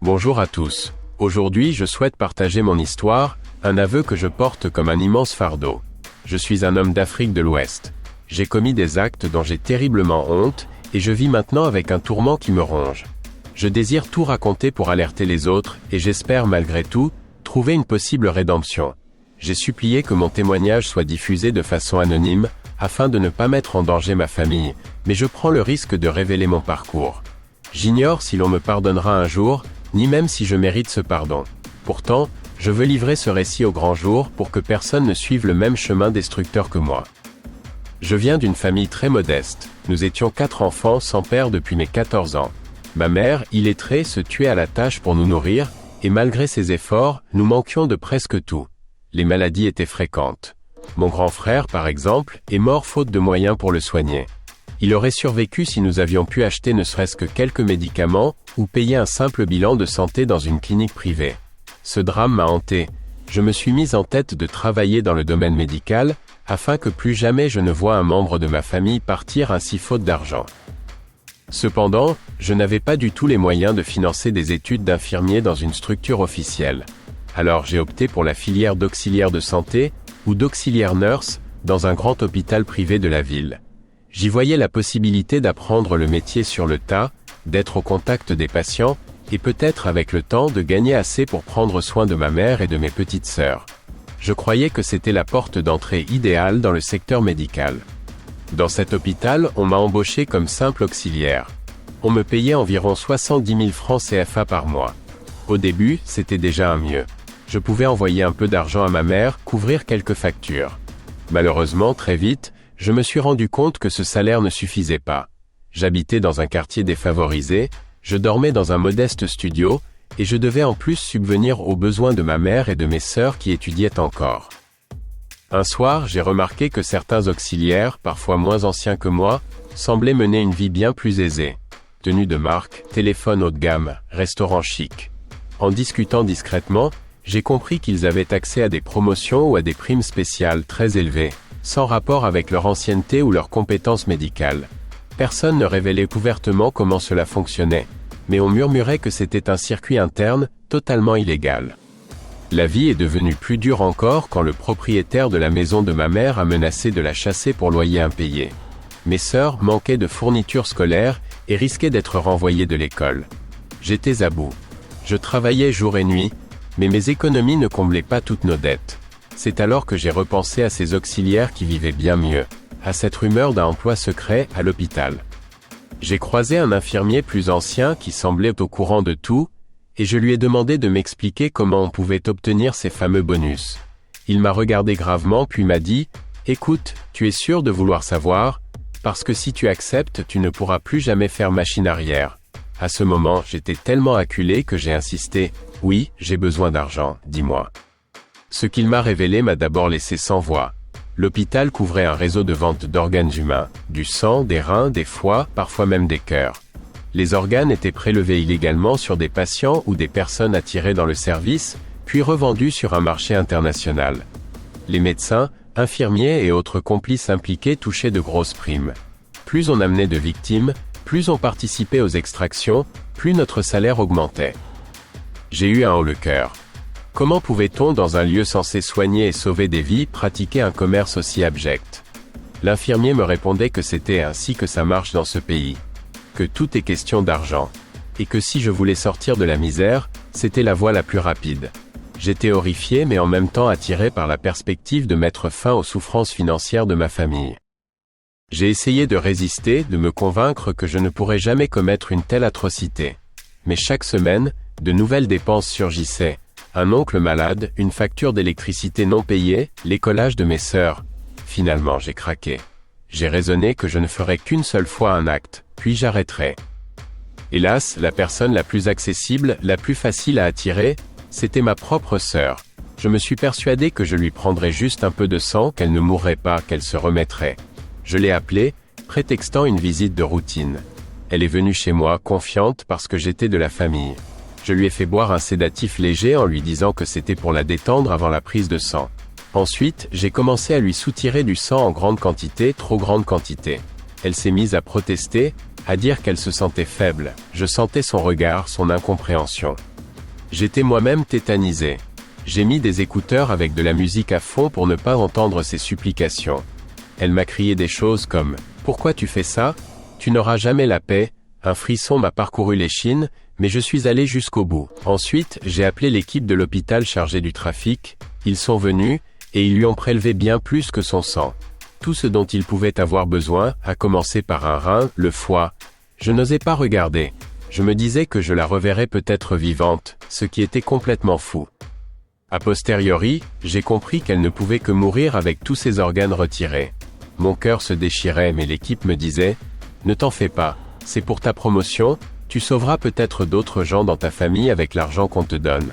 Bonjour à tous. Aujourd'hui, je souhaite partager mon histoire, un aveu que je porte comme un immense fardeau. Je suis un homme d'Afrique de l'Ouest. J'ai commis des actes dont j'ai terriblement honte, et je vis maintenant avec un tourment qui me ronge. Je désire tout raconter pour alerter les autres, et j'espère malgré tout, trouver une possible rédemption. J'ai supplié que mon témoignage soit diffusé de façon anonyme, afin de ne pas mettre en danger ma famille, mais je prends le risque de révéler mon parcours. J'ignore si l'on me pardonnera un jour, ni même si je mérite ce pardon. Pourtant, je veux livrer ce récit au grand jour pour que personne ne suive le même chemin destructeur que moi. Je viens d'une famille très modeste. Nous étions 4 enfants sans père depuis mes 14 ans. Ma mère, illettrée, se tuait à la tâche pour nous nourrir, et malgré ses efforts, nous manquions de presque tout. Les maladies étaient fréquentes. Mon grand frère, par exemple, est mort faute de moyens pour le soigner. Il aurait survécu si nous avions pu acheter ne serait-ce que quelques médicaments, ou payer un simple bilan de santé dans une clinique privée. Ce drame m'a hanté. Je me suis mis en tête de travailler dans le domaine médical, afin que plus jamais je ne voie un membre de ma famille partir ainsi faute d'argent. Cependant, je n'avais pas du tout les moyens de financer des études d'infirmier dans une structure officielle. Alors j'ai opté pour la filière d'auxiliaire de santé, ou d'auxiliaire nurse, dans un grand hôpital privé de la ville. J'y voyais la possibilité d'apprendre le métier sur le tas, d'être au contact des patients, et peut-être avec le temps de gagner assez pour prendre soin de ma mère et de mes petites sœurs. Je croyais que c'était la porte d'entrée idéale dans le secteur médical. Dans cet hôpital, on m'a embauché comme simple auxiliaire. On me payait environ 70 000 francs CFA par mois. Au début, c'était déjà un mieux. Je pouvais envoyer un peu d'argent à ma mère, couvrir quelques factures. Malheureusement, très vite, je me suis rendu compte que ce salaire ne suffisait pas. J'habitais dans un quartier défavorisé, je dormais dans un modeste studio, et je devais en plus subvenir aux besoins de ma mère et de mes sœurs qui étudiaient encore. Un soir, j'ai remarqué que certains auxiliaires, parfois moins anciens que moi, semblaient mener une vie bien plus aisée. Tenue de marque, téléphone haut de gamme, restaurant chic. En discutant discrètement, j'ai compris qu'ils avaient accès à des promotions ou à des primes spéciales très élevées, sans rapport avec leur ancienneté ou leurs compétences médicales. Personne ne révélait ouvertement comment cela fonctionnait, mais on murmurait que c'était un circuit interne, totalement illégal. La vie est devenue plus dure encore quand le propriétaire de la maison de ma mère a menacé de la chasser pour loyer impayé. Mes sœurs manquaient de fournitures scolaires et risquaient d'être renvoyées de l'école. J'étais à bout. Je travaillais jour et nuit, mais mes économies ne comblaient pas toutes nos dettes. C'est alors que j'ai repensé à ces auxiliaires qui vivaient bien mieux, à cette rumeur d'un emploi secret à l'hôpital. J'ai croisé un infirmier plus ancien qui semblait au courant de tout, et je lui ai demandé de m'expliquer comment on pouvait obtenir ces fameux bonus. Il m'a regardé gravement puis m'a dit « Écoute, tu es sûr de vouloir savoir, parce que si tu acceptes, tu ne pourras plus jamais faire machine arrière. » À ce moment, j'étais tellement acculé que j'ai insisté « Oui, j'ai besoin d'argent, dis-moi. » Ce qu'il m'a révélé m'a d'abord laissé sans voix. L'hôpital couvrait un réseau de vente d'organes humains, du sang, des reins, des foies, parfois même des cœurs. Les organes étaient prélevés illégalement sur des patients ou des personnes attirées dans le service, puis revendus sur un marché international. Les médecins, infirmiers et autres complices impliqués touchaient de grosses primes. Plus on amenait de victimes, plus on participait aux extractions, plus notre salaire augmentait. J'ai eu un haut le cœur. Comment pouvait-on, dans un lieu censé soigner et sauver des vies, pratiquer un commerce aussi abject? L'infirmier me répondait que c'était ainsi que ça marche dans ce pays. Que tout est question d'argent. Et que si je voulais sortir de la misère, c'était la voie la plus rapide. J'étais horrifié mais en même temps attiré par la perspective de mettre fin aux souffrances financières de ma famille. J'ai essayé de résister, de me convaincre que je ne pourrais jamais commettre une telle atrocité. Mais chaque semaine, de nouvelles dépenses surgissaient. Un oncle malade, une facture d'électricité non payée, l'écolage de mes sœurs. Finalement, j'ai craqué. J'ai raisonné que je ne ferais qu'une seule fois un acte, puis j'arrêterais. Hélas, la personne la plus accessible, la plus facile à attirer, c'était ma propre sœur. Je me suis persuadé que je lui prendrais juste un peu de sang, qu'elle ne mourrait pas, qu'elle se remettrait. Je l'ai appelée, prétextant une visite de routine. Elle est venue chez moi, confiante parce que j'étais de la famille. Je lui ai fait boire un sédatif léger en lui disant que c'était pour la détendre avant la prise de sang. Ensuite, j'ai commencé à lui soutirer du sang en grande quantité, trop grande quantité. Elle s'est mise à protester, à dire qu'elle se sentait faible. Je sentais son regard, son incompréhension. J'étais moi-même tétanisé. J'ai mis des écouteurs avec de la musique à fond pour ne pas entendre ses supplications. Elle m'a crié des choses comme « Pourquoi tu fais ça? Tu n'auras jamais la paix ». Un frisson m'a parcouru l'échine, mais je suis allé jusqu'au bout. Ensuite, j'ai appelé l'équipe de l'hôpital chargée du trafic. Ils sont venus, et ils lui ont prélevé bien plus que son sang. Tout ce dont il pouvait avoir besoin, à commencer par un rein, le foie. Je n'osais pas regarder. Je me disais que je la reverrais peut-être vivante, ce qui était complètement fou. A posteriori, j'ai compris qu'elle ne pouvait que mourir avec tous ses organes retirés. Mon cœur se déchirait, mais l'équipe me disait « Ne t'en fais pas, c'est pour ta promotion, tu sauveras peut-être d'autres gens dans ta famille avec l'argent qu'on te donne. »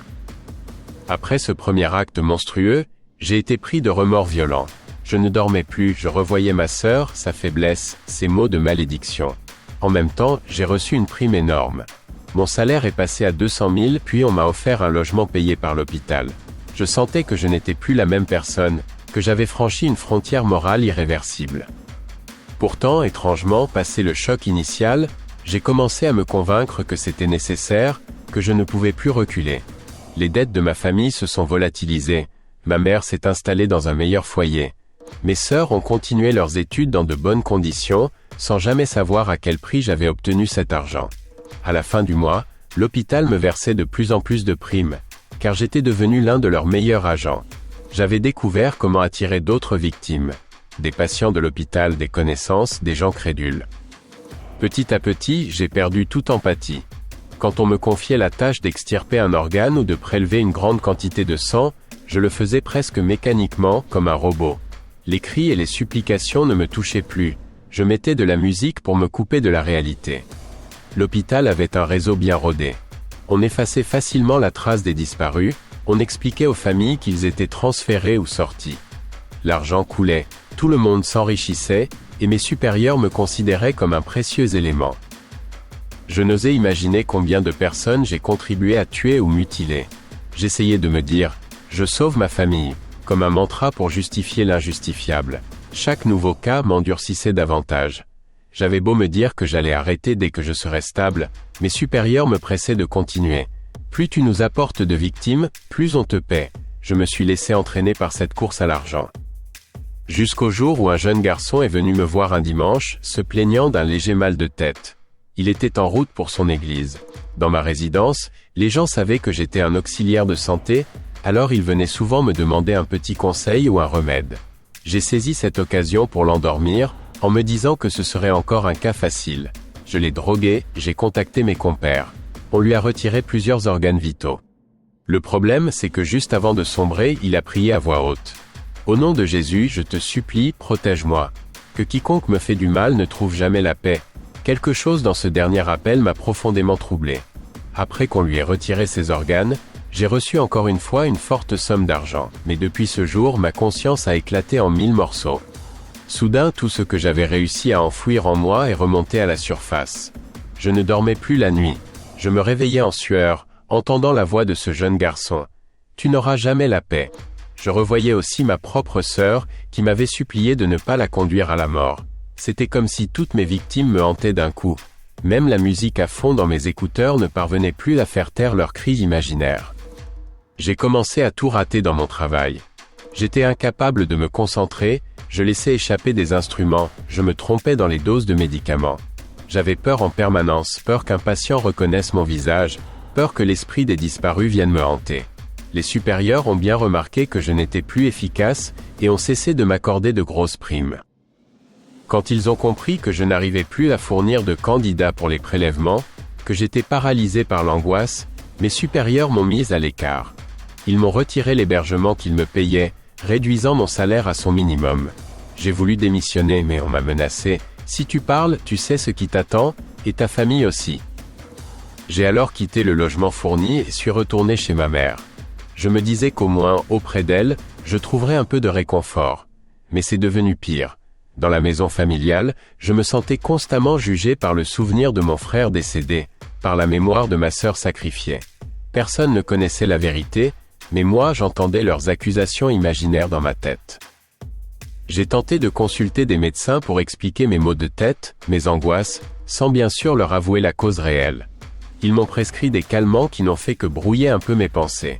Après ce premier acte monstrueux, j'ai été pris de remords violents. Je ne dormais plus, je revoyais ma sœur, sa faiblesse, ses mots de malédiction. En même temps, j'ai reçu une prime énorme. Mon salaire est passé à 200 000, puis on m'a offert un logement payé par l'hôpital. Je sentais que je n'étais plus la même personne, que j'avais franchi une frontière morale irréversible. Pourtant, étrangement, passé le choc initial, j'ai commencé à me convaincre que c'était nécessaire, que je ne pouvais plus reculer. Les dettes de ma famille se sont volatilisées, ma mère s'est installée dans un meilleur foyer. Mes sœurs ont continué leurs études dans de bonnes conditions, sans jamais savoir à quel prix j'avais obtenu cet argent. À la fin du mois, l'hôpital me versait de plus en plus de primes, car j'étais devenu l'un de leurs meilleurs agents. J'avais découvert comment attirer d'autres victimes. Des patients de l'hôpital, des connaissances, des gens crédules. Petit à petit, j'ai perdu toute empathie. Quand on me confiait la tâche d'extirper un organe ou de prélever une grande quantité de sang, je le faisais presque mécaniquement, comme un robot. Les cris et les supplications ne me touchaient plus. Je mettais de la musique pour me couper de la réalité. L'hôpital avait un réseau bien rodé. On effaçait facilement la trace des disparus, on expliquait aux familles qu'ils étaient transférés ou sortis. L'argent coulait, tout le monde s'enrichissait, et mes supérieurs me considéraient comme un précieux élément. Je n'osais imaginer combien de personnes j'ai contribué à tuer ou mutiler. J'essayais de me dire « je sauve ma famille », comme un mantra pour justifier l'injustifiable. Chaque nouveau cas m'endurcissait davantage. J'avais beau me dire que j'allais arrêter dès que je serais stable, mes supérieurs me pressaient de continuer. Plus tu nous apportes de victimes, plus on te paie. Je me suis laissé entraîner par cette course à l'argent. Jusqu'au jour où un jeune garçon est venu me voir un dimanche, se plaignant d'un léger mal de tête. Il était en route pour son église. Dans ma résidence, les gens savaient que j'étais un auxiliaire de santé, alors ils venaient souvent me demander un petit conseil ou un remède. J'ai saisi cette occasion pour l'endormir, en me disant que ce serait encore un cas facile. Je l'ai drogué, j'ai contacté mes compères. On lui a retiré plusieurs organes vitaux. Le problème, c'est que juste avant de sombrer, il a prié à voix haute. Au nom de Jésus, je te supplie, protège-moi. Que quiconque me fait du mal ne trouve jamais la paix. Quelque chose dans ce dernier appel m'a profondément troublé. Après qu'on lui ait retiré ses organes, j'ai reçu encore une fois une forte somme d'argent, mais depuis ce jour, ma conscience a éclaté en 1000 morceaux. Soudain, tout ce que j'avais réussi à enfouir en moi est remonté à la surface. Je ne dormais plus la nuit. Je me réveillais en sueur, entendant la voix de ce jeune garçon. « Tu n'auras jamais la paix ». Je revoyais aussi ma propre sœur, qui m'avait supplié de ne pas la conduire à la mort. C'était comme si toutes mes victimes me hantaient d'un coup. Même la musique à fond dans mes écouteurs ne parvenait plus à faire taire leurs cris imaginaires. J'ai commencé à tout rater dans mon travail. J'étais incapable de me concentrer, je laissais échapper des instruments, je me trompais dans les doses de médicaments. J'avais peur en permanence, peur qu'un patient reconnaisse mon visage, peur que l'esprit des disparus vienne me hanter. Les supérieurs ont bien remarqué que je n'étais plus efficace et ont cessé de m'accorder de grosses primes. Quand ils ont compris que je n'arrivais plus à fournir de candidats pour les prélèvements, que j'étais paralysé par l'angoisse, mes supérieurs m'ont mis à l'écart. Ils m'ont retiré l'hébergement qu'ils me payaient, réduisant mon salaire à son minimum. J'ai voulu démissionner mais on m'a menacé. Si tu parles, tu sais ce qui t'attend, et ta famille aussi. J'ai alors quitté le logement fourni et suis retourné chez ma mère. Je me disais qu'au moins, auprès d'elle, je trouverais un peu de réconfort. Mais c'est devenu pire. Dans la maison familiale, je me sentais constamment jugé par le souvenir de mon frère décédé, par la mémoire de ma sœur sacrifiée. Personne ne connaissait la vérité, mais moi j'entendais leurs accusations imaginaires dans ma tête. J'ai tenté de consulter des médecins pour expliquer mes maux de tête, mes angoisses, sans bien sûr leur avouer la cause réelle. Ils m'ont prescrit des calmants qui n'ont fait que brouiller un peu mes pensées.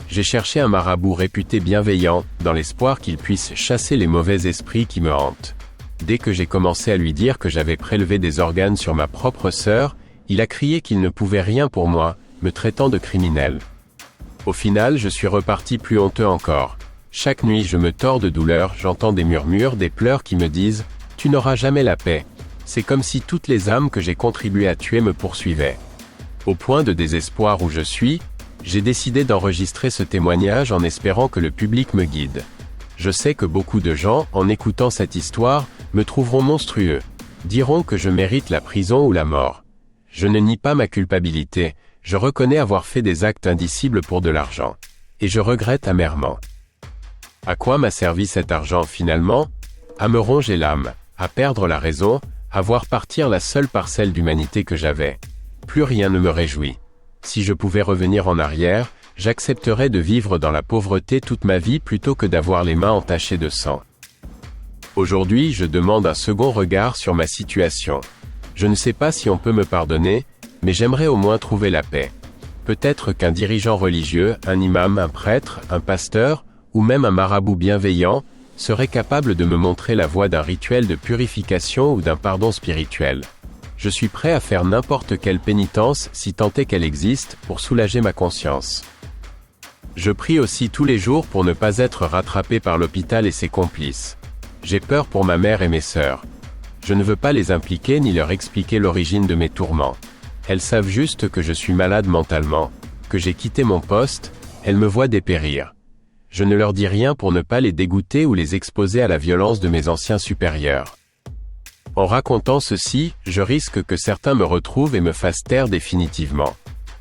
J'ai cherché un marabout réputé bienveillant, dans l'espoir qu'il puisse chasser les mauvais esprits qui me hantent. Dès que j'ai commencé à lui dire que j'avais prélevé des organes sur ma propre sœur, il a crié qu'il ne pouvait rien pour moi, me traitant de criminel. Au final, je suis reparti plus honteux encore. Chaque nuit, je me tords de douleur, j'entends des murmures, des pleurs qui me disent « Tu n'auras jamais la paix ». C'est comme si toutes les âmes que j'ai contribué à tuer me poursuivaient. Au point de désespoir où je suis, j'ai décidé d'enregistrer ce témoignage en espérant que le public me guide. Je sais que beaucoup de gens, en écoutant cette histoire, me trouveront monstrueux, diront que je mérite la prison ou la mort. Je ne nie pas ma culpabilité, je reconnais avoir fait des actes indicibles pour de l'argent. Et je regrette amèrement. À quoi m'a servi cet argent finalement? À me ronger l'âme, à perdre la raison, à voir partir la seule parcelle d'humanité que j'avais. Plus rien ne me réjouit. Si je pouvais revenir en arrière, j'accepterais de vivre dans la pauvreté toute ma vie plutôt que d'avoir les mains entachées de sang. Aujourd'hui, je demande un second regard sur ma situation. Je ne sais pas si on peut me pardonner, mais j'aimerais au moins trouver la paix. Peut-être qu'un dirigeant religieux, un imam, un prêtre, un pasteur, ou même un marabout bienveillant, serait capable de me montrer la voie d'un rituel de purification ou d'un pardon spirituel. Je suis prêt à faire n'importe quelle pénitence, si tant est qu'elle existe, pour soulager ma conscience. Je prie aussi tous les jours pour ne pas être rattrapé par l'hôpital et ses complices. J'ai peur pour ma mère et mes sœurs. Je ne veux pas les impliquer ni leur expliquer l'origine de mes tourments. Elles savent juste que je suis malade mentalement, que j'ai quitté mon poste, elles me voient dépérir. Je ne leur dis rien pour ne pas les dégoûter ou les exposer à la violence de mes anciens supérieurs. En racontant ceci, je risque que certains me retrouvent et me fassent taire définitivement.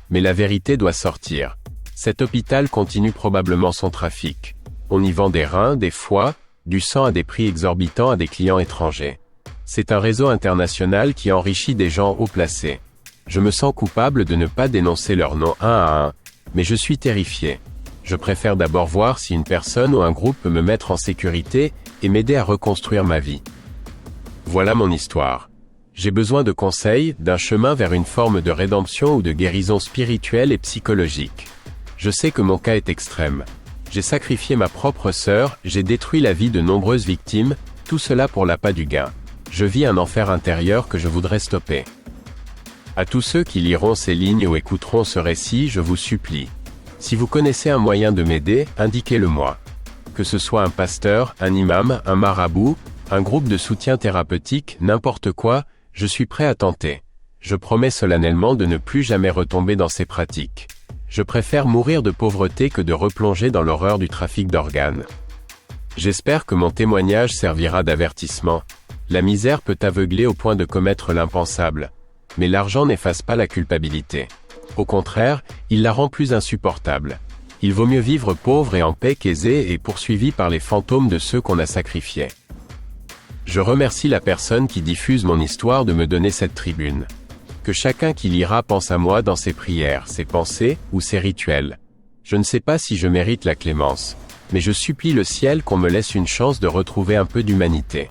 Mais la vérité doit sortir. Cet hôpital continue probablement son trafic. On y vend des reins, des foies, du sang à des prix exorbitants à des clients étrangers. C'est un réseau international qui enrichit des gens haut placés. Je me sens coupable de ne pas dénoncer leur nom un à un, mais je suis terrifié. Je préfère d'abord voir si une personne ou un groupe peut me mettre en sécurité et m'aider à reconstruire ma vie. Voilà mon histoire. J'ai besoin de conseils, d'un chemin vers une forme de rédemption ou de guérison spirituelle et psychologique. Je sais que mon cas est extrême. J'ai sacrifié ma propre sœur, j'ai détruit la vie de nombreuses victimes, tout cela pour l'appât du gain. Je vis un enfer intérieur que je voudrais stopper. À tous ceux qui liront ces lignes ou écouteront ce récit, je vous supplie. Si vous connaissez un moyen de m'aider, indiquez-le-moi. Que ce soit un pasteur, un imam, un marabout, un groupe de soutien thérapeutique, n'importe quoi, je suis prêt à tenter. Je promets solennellement de ne plus jamais retomber dans ces pratiques. Je préfère mourir de pauvreté que de replonger dans l'horreur du trafic d'organes. J'espère que mon témoignage servira d'avertissement. La misère peut aveugler au point de commettre l'impensable. Mais l'argent n'efface pas la culpabilité. Au contraire, il la rend plus insupportable. Il vaut mieux vivre pauvre et en paix qu'aisé et poursuivi par les fantômes de ceux qu'on a sacrifiés. Je remercie la personne qui diffuse mon histoire de me donner cette tribune. Que chacun qui lira pense à moi dans ses prières, ses pensées ou ses rituels. Je ne sais pas si je mérite la clémence, mais je supplie le ciel qu'on me laisse une chance de retrouver un peu d'humanité.